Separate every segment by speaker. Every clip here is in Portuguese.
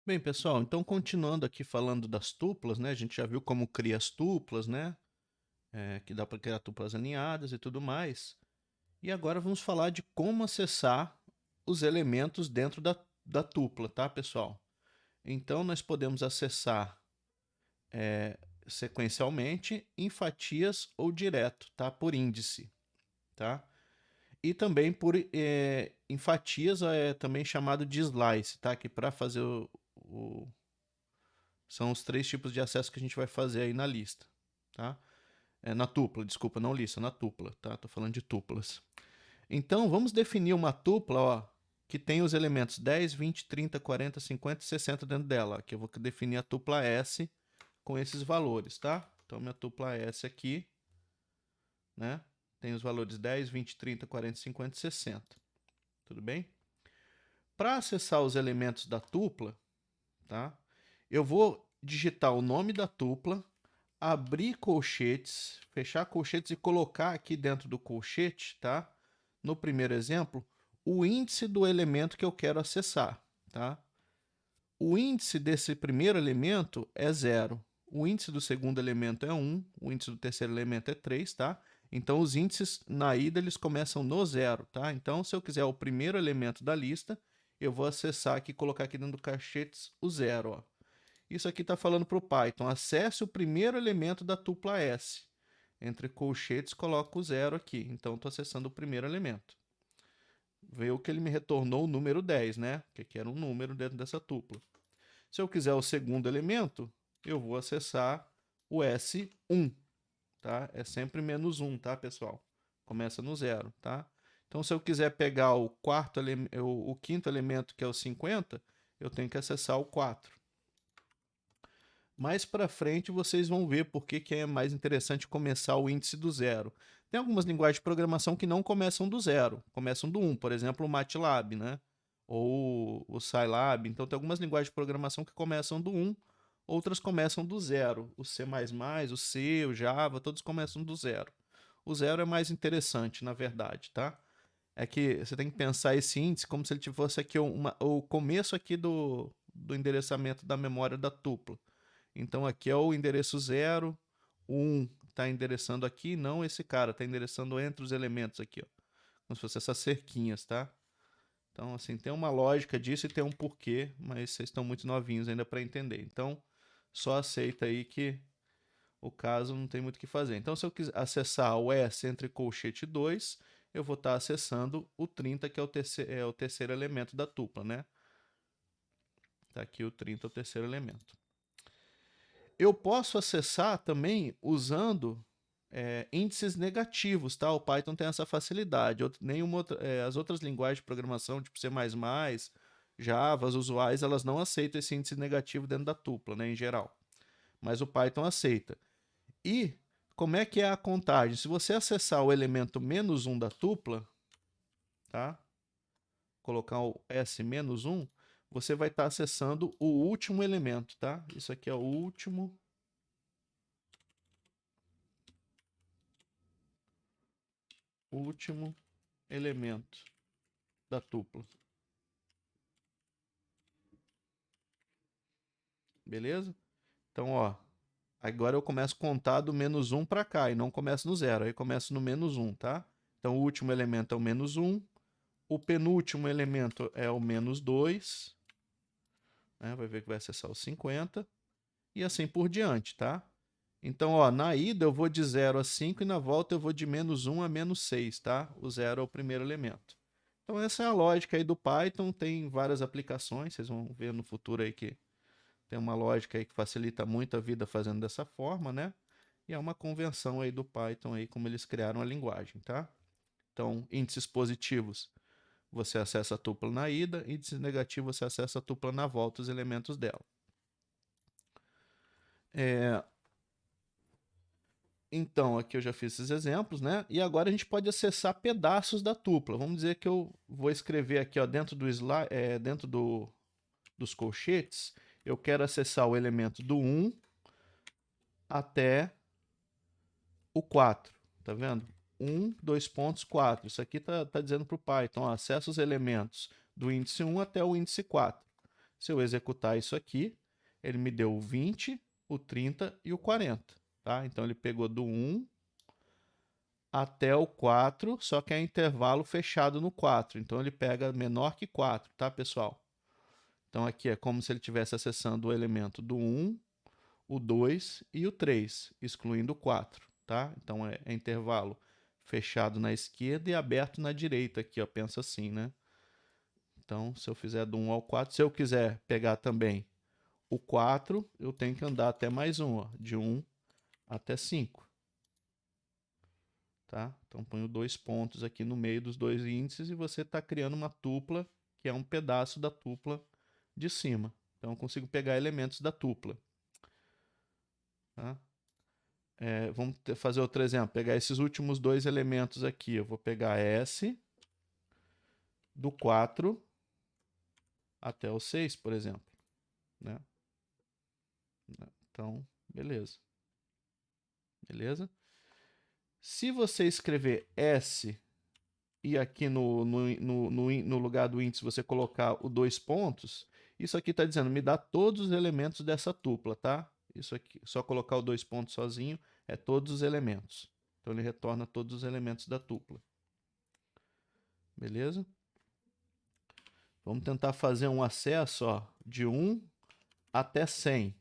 Speaker 1: Bem, pessoal, então continuando aqui falando das tuplas, né? A gente já viu como cria as tuplas, né? Que dá para criar tuplas alinhadas e tudo mais. E agora vamos falar de como acessar os elementos dentro da tupla, tá, pessoal? Então nós podemos acessar sequencialmente, em fatias ou direto, tá? Por índice, tá? E também em fatias é também chamado de slice, tá? Que para fazer são os três tipos de acesso que a gente vai fazer aí na lista, tá? Na tupla, desculpa, não lista, na tupla, tá? Tô falando de tuplas. Então, vamos definir uma tupla, ó, que tem os elementos 10, 20, 30, 40, 50 e 60 dentro dela. Aqui eu vou definir a tupla S com esses valores, tá? Então, minha tupla S aqui, né? Tem os valores 10, 20, 30, 40, 50 e 60. Tudo bem? Para acessar os elementos da tupla, tá? Eu vou digitar o nome da tupla, abrir colchetes, fechar colchetes e colocar aqui dentro do colchete, tá? No primeiro exemplo, o índice do elemento que eu quero acessar, tá? O índice desse primeiro elemento é 0. O índice do segundo elemento é 1, o índice do terceiro elemento é 3, tá? Então os índices na ida eles começam no 0, tá? Então se eu quiser o primeiro elemento da lista, eu vou acessar aqui, colocar aqui dentro do colchetes o 0, ó. Isso aqui está falando para o Python, acesse o primeiro elemento da tupla S. Entre colchetes, coloco o 0 aqui. Então, estou acessando o primeiro elemento. Veio que ele me retornou o número 10, né? Que era um número dentro dessa tupla. Se eu quiser o segundo elemento, eu vou acessar o S1, tá? É sempre menos 1, tá, pessoal? Começa no 0, tá? Então, se eu quiser pegar o quinto elemento, que é o 50, eu tenho que acessar o 4. Mais para frente vocês vão ver por que é mais interessante começar o índice do zero. Tem algumas linguagens de programação que não começam do zero, começam do 1, por exemplo, o MATLAB, né? Ou o Scilab. Então tem algumas linguagens de programação que começam do 1, outras começam do zero. O C++, o C, o Java, todos começam do zero. O zero é mais interessante, na verdade, tá? É que você tem que pensar esse índice como se ele fosse aqui o começo aqui do endereçamento da memória da tupla. Então aqui é o endereço 0, o 1 está endereçando aqui, não esse cara, está endereçando entre os elementos aqui, ó. Como se fossem essas cerquinhas, tá? Então, assim, tem uma lógica disso e tem um porquê, mas vocês estão muito novinhos ainda para entender. Então, só aceita aí que o caso não tem muito o que fazer. Então, se eu quiser acessar o S entre colchete 2, eu vou estar acessando o 30, que é o terceiro elemento da tupla, né? Tá aqui o 30, é o terceiro elemento. Eu posso acessar também usando índices negativos, tá? O Python tem essa facilidade. As outras linguagens de programação, tipo C++, Java, as usuais, elas não aceitam esse índice negativo dentro da tupla, né, em geral. Mas o Python aceita. E como é que é a contagem? Se você acessar o elemento menos 1 da tupla, tá? Colocar o S menos 1, você vai estar acessando o último elemento, tá? Isso aqui é o último elemento da tupla. Beleza? Então, ó, agora eu começo a contar do menos 1 para cá e não começo no zero. Aí começo no menos 1, tá? Então, o último elemento é o menos 1. O penúltimo elemento é o menos 2. Né? Vai ver que vai acessar o 50. E assim por diante, tá? Então, ó, na ida eu vou de 0 a 5 e na volta eu vou de menos 1 a menos 6, tá? O 0 é o primeiro elemento. Então, essa é a lógica aí do Python. Tem várias aplicações, vocês vão ver no futuro aí que tem uma lógica aí que facilita muito a vida fazendo dessa forma, né? E é uma convenção aí do Python aí como eles criaram a linguagem, tá? Então, índices positivos, você acessa a tupla na ida, índices negativos, você acessa a tupla na volta, os elementos dela. Então, aqui eu já fiz esses exemplos, né? E agora a gente pode acessar pedaços da tupla. Vamos dizer que eu vou escrever aqui, ó, dos colchetes, eu quero acessar o elemento do 1 até o 4, tá vendo? 1, 2 pontos, 4. Isso aqui tá dizendo para o Python, ó, acessa os elementos do índice 1 até o índice 4. Se eu executar isso aqui, ele me deu o 20, o 30 e o 40. Tá? Então ele pegou do 1 até o 4, só que é intervalo fechado no 4. Então ele pega menor que 4, tá, pessoal? Então aqui é como se ele estivesse acessando o elemento do 1, o 2 e o 3, excluindo o 4, tá? Então é intervalo fechado na esquerda e aberto na direita aqui, ó, pensa assim, né? Então, se eu fizer do 1 ao 4, se eu quiser pegar também o 4, eu tenho que andar até mais um, ó, de 1 até 5. Tá? Então, ponho 2 pontos aqui no meio dos dois índices e você está criando uma tupla, que é um pedaço da tupla de cima. Então, eu consigo pegar elementos da tupla. Tá? Vamos fazer outro exemplo. Pegar esses últimos dois elementos aqui. Eu vou pegar S do 4 até o 6, por exemplo. Né? Então, beleza. Beleza? Se você escrever S e aqui no lugar do índice você colocar o 2 pontos, isso aqui está dizendo, me dá todos os elementos dessa tupla, tá? Isso aqui, só colocar o 2 pontos sozinho, é todos os elementos. Então ele retorna todos os elementos da tupla. Beleza? Vamos tentar fazer um acesso, ó, de 1 até 100.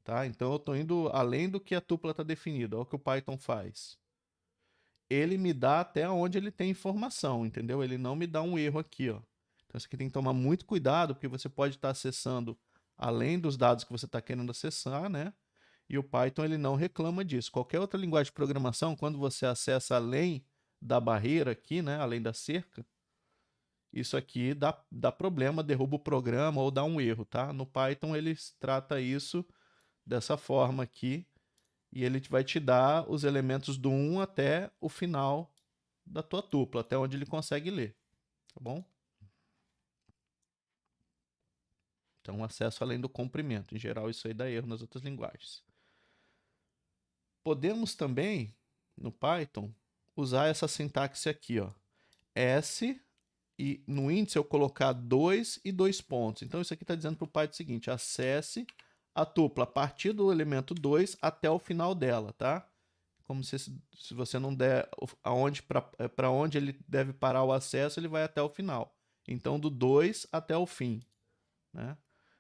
Speaker 1: Tá? Então eu estou indo além do que a tupla está definida. Olha o que o Python faz. Ele me dá até onde ele tem informação, entendeu? Ele não me dá um erro aqui, ó. Então isso aqui tem que tomar muito cuidado, porque você pode estar acessando além dos dados que você está querendo acessar, né? E o Python ele não reclama disso. Qualquer outra linguagem de programação, quando você acessa além da barreira aqui, né? Além da cerca, isso aqui dá problema, derruba o programa ou dá um erro, tá? No Python ele trata isso dessa forma aqui e ele vai te dar os elementos do 1 até o final da tua tupla, até onde ele consegue ler, tá bom? Então, acesso além do comprimento. Em geral, isso aí dá erro nas outras linguagens. Podemos também, no Python, usar essa sintaxe aqui, ó. S e no índice eu colocar 2 e 2 pontos. Então, isso aqui está dizendo para o Python o seguinte, acesse a tupla a partir do elemento 2 até o final dela, tá? Como se você não der para onde ele deve parar o acesso, ele vai até o final. Então, do 2 até o fim, né?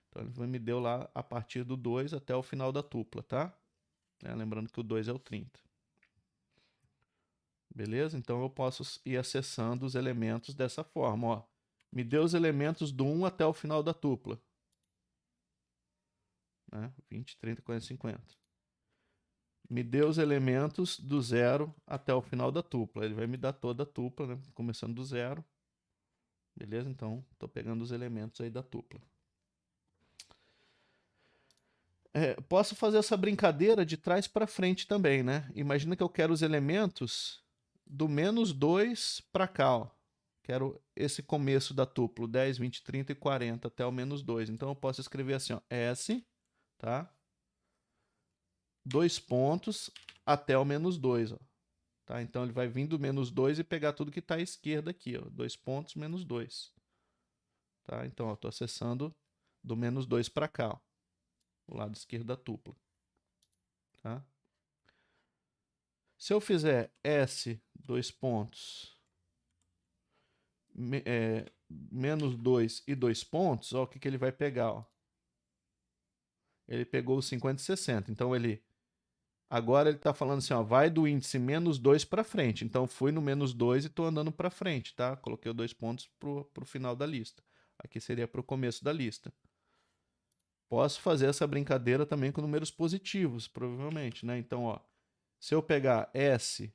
Speaker 1: Então, ele me deu lá a partir do 2 até o final da tupla, tá? Lembrando que o 2 é o 30. Beleza? Então, eu posso ir acessando os elementos dessa forma, ó. Me deu os elementos do 1 até o final da tupla. Né? 20, 30, 40, 50. Me deu os elementos do 0 até o final da tupla. Ele vai me dar toda a tupla, né? Começando do 0. Beleza? Então, estou pegando os elementos aí da tupla. Posso fazer essa brincadeira de trás para frente também, né? Imagina que eu quero os elementos do menos 2 para cá, ó. Quero esse começo da tupla, 10, 20, 30 e 40 até o menos 2. Então eu posso escrever assim, ó, S, tá? 2 pontos até o menos 2, ó. Tá? Então ele vai vir do menos 2 e pegar tudo que está à esquerda aqui, ó. 2 pontos, menos 2. Tá? Então eu estou acessando do menos 2 para cá, ó. O lado esquerdo da tupla. Tá? Se eu fizer S, 2 pontos, menos 2 e 2 pontos, ó, o que ele vai pegar? Ó. Ele pegou os 50 e 60. Então, agora ele está falando assim, ó, vai do índice menos 2 para frente. Então, fui no menos 2 e estou andando para frente, tá? Coloquei os 2 pontos para o final da lista. Aqui seria para o começo da lista. Posso fazer essa brincadeira também com números positivos, provavelmente, né? Então, ó, se eu pegar S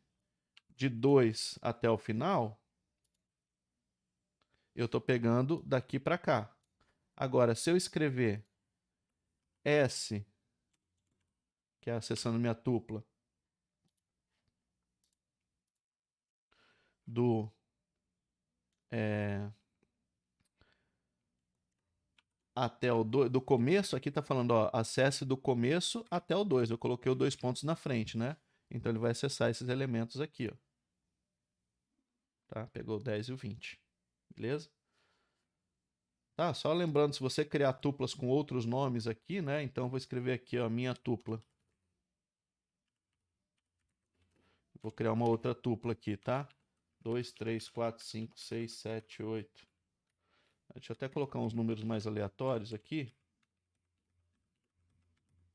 Speaker 1: de 2 até o final, eu estou pegando daqui para cá. Agora, se eu escrever S, que é acessando minha tupla, do até o 2, do começo, aqui está falando, ó, acesse do começo até o 2. Eu coloquei os 2 pontos na frente, né? Então ele vai acessar esses elementos aqui, ó. Tá? Pegou o 10 e o 20. Beleza? Tá? Só lembrando, se você criar tuplas com outros nomes aqui, né? Então eu vou escrever aqui, ó, minha tupla. Vou criar uma outra tupla aqui, tá? 2, 3, 4, 5, 6, 7, 8. Deixa eu até colocar uns números mais aleatórios aqui,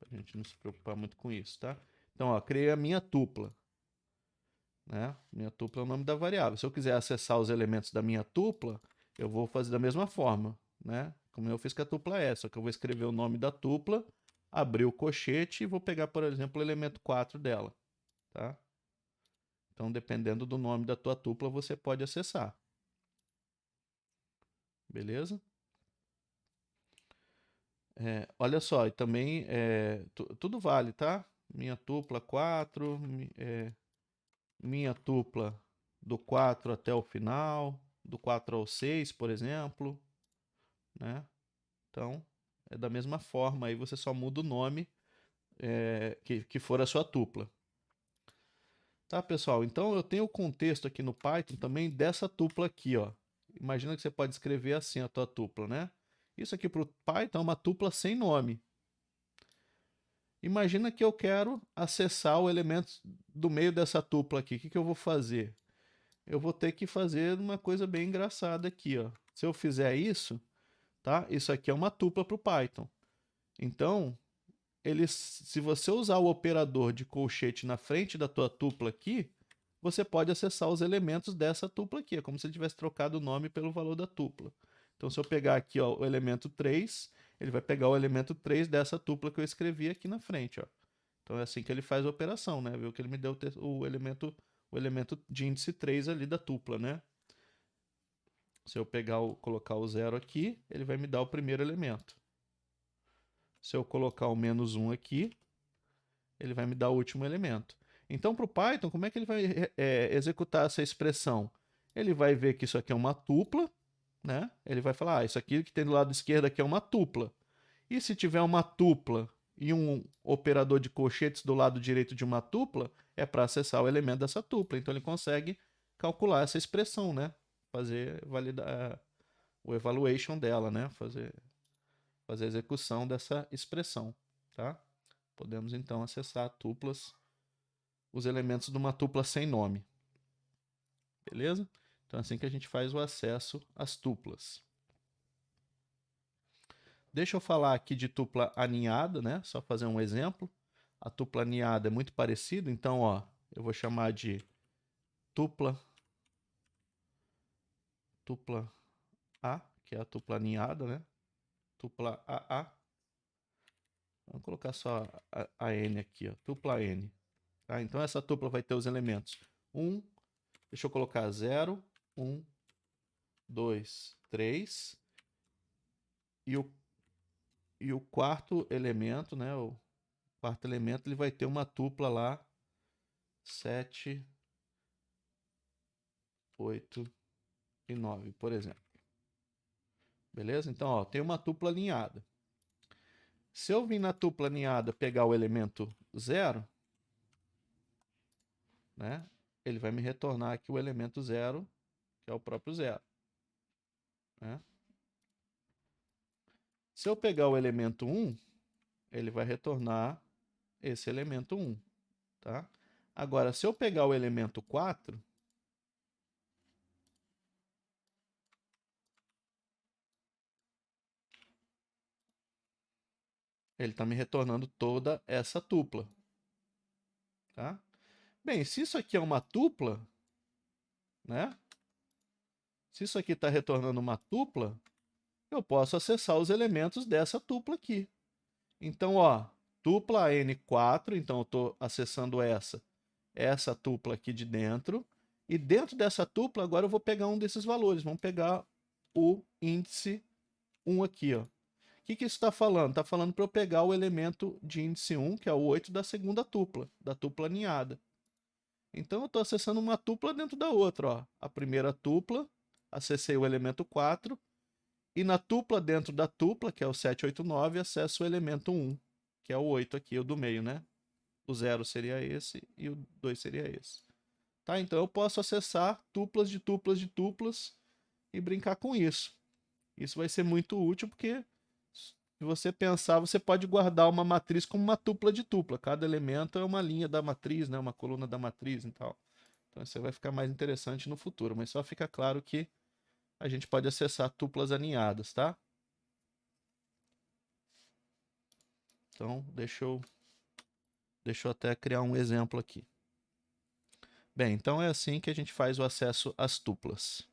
Speaker 1: pra gente não se preocupar muito com isso, tá? Então, ó, criei a minha tupla, né? Minha tupla é o nome da variável. Se eu quiser acessar os elementos da minha tupla, eu vou fazer da mesma forma, né? Como eu fiz com a tupla S, só que eu vou escrever o nome da tupla, abrir o colchete e vou pegar, por exemplo, o elemento 4 dela, tá? Então, dependendo do nome da tua tupla, você pode acessar. Beleza? Olha só, e também tudo vale, tá? Minha tupla 4, minha tupla do 4 até o final, do 4 ao 6, por exemplo, né? Então, é da mesma forma, aí você só muda o nome que for a sua tupla. Tá, pessoal? Então, eu tenho o contexto aqui no Python também dessa tupla aqui, ó. Imagina que você pode escrever assim a tua tupla, né? Isso aqui para o Python é uma tupla sem nome. Imagina que eu quero acessar o elemento do meio dessa tupla aqui. O que eu vou fazer? Eu vou ter que fazer uma coisa bem engraçada aqui, ó. Se eu fizer isso, tá? Isso aqui é uma tupla para o Python. Então, se você usar o operador de colchete na frente da tua tupla aqui, você pode acessar os elementos dessa tupla aqui. É como se ele tivesse trocado o nome pelo valor da tupla. Então, se eu pegar aqui, ó, o elemento 3, ele vai pegar o elemento 3 dessa tupla que eu escrevi aqui na frente, ó. Então é assim que ele faz a operação, né? Viu que ele me deu o elemento de índice 3 ali da tupla, né? Se eu colocar o 0 aqui, ele vai me dar o primeiro elemento. Se eu colocar o menos 1 aqui, ele vai me dar o último elemento. Então, para o Python, como é que ele vai executar essa expressão? Ele vai ver que isso aqui é uma tupla, né? Ele vai falar, isso aqui que tem do lado esquerdo aqui é uma tupla. E se tiver uma tupla e um operador de colchetes do lado direito de uma tupla, é para acessar o elemento dessa tupla. Então ele consegue calcular essa expressão, né? Fazer validar o evaluation dela, né? Fazer a execução dessa expressão, tá? Podemos então acessar tuplas, os elementos de uma tupla sem nome. Beleza? Então é assim que a gente faz o acesso às tuplas. Deixa eu falar aqui de tupla aninhada, né? Só fazer um exemplo. A tupla aninhada é muito parecida, então, ó, eu vou chamar de tupla A, que é a tupla aninhada, né? Tupla AA. Vamos colocar só a N aqui, ó, tupla N. Tá? Então essa tupla vai ter os elementos 1, deixa eu colocar 0, 1, 2, 3. E o quarto elemento, né? O quarto elemento ele vai ter uma tupla lá 7, 8 e 9, por exemplo. Beleza? Então, ó, tem uma tupla alinhada. Se eu vir na tupla alinhada pegar o elemento 0, né? Ele vai me retornar aqui o elemento 0, que é o próprio 0. Né? Se eu pegar o elemento 1, ele vai retornar esse elemento 1. Tá? Agora, se eu pegar o elemento 4, ele está me retornando toda essa tupla. Tá? Bem, se isso aqui é uma tupla, né? Se isso aqui está retornando uma tupla, eu posso acessar os elementos dessa tupla aqui. Então, ó, tupla N4, então eu estou acessando essa tupla aqui de dentro. E dentro dessa tupla, agora eu vou pegar um desses valores. Vamos pegar o índice 1 aqui, ó. O que isso está falando? Está falando para eu pegar o elemento de índice 1, que é o 8 da segunda tupla, da tupla aninhada. Então eu estou acessando uma tupla dentro da outra, ó. A primeira tupla, acessei o elemento 4, e na tupla dentro da tupla, que é o 789, acesso o elemento 1, que é o 8 aqui, o do meio, né? O 0 seria esse e o 2 seria esse. Tá? Então eu posso acessar tuplas de tuplas de tuplas e brincar com isso. Isso vai ser muito útil porque se você pensar, você pode guardar uma matriz como uma tupla de tupla. Cada elemento é uma linha da matriz, né? Uma coluna da matriz e tal. Então isso aí vai ficar mais interessante no futuro, mas só fica claro que a gente pode acessar tuplas alinhadas, tá? Então, deixa eu até criar um exemplo aqui. Bem, então é assim que a gente faz o acesso às tuplas.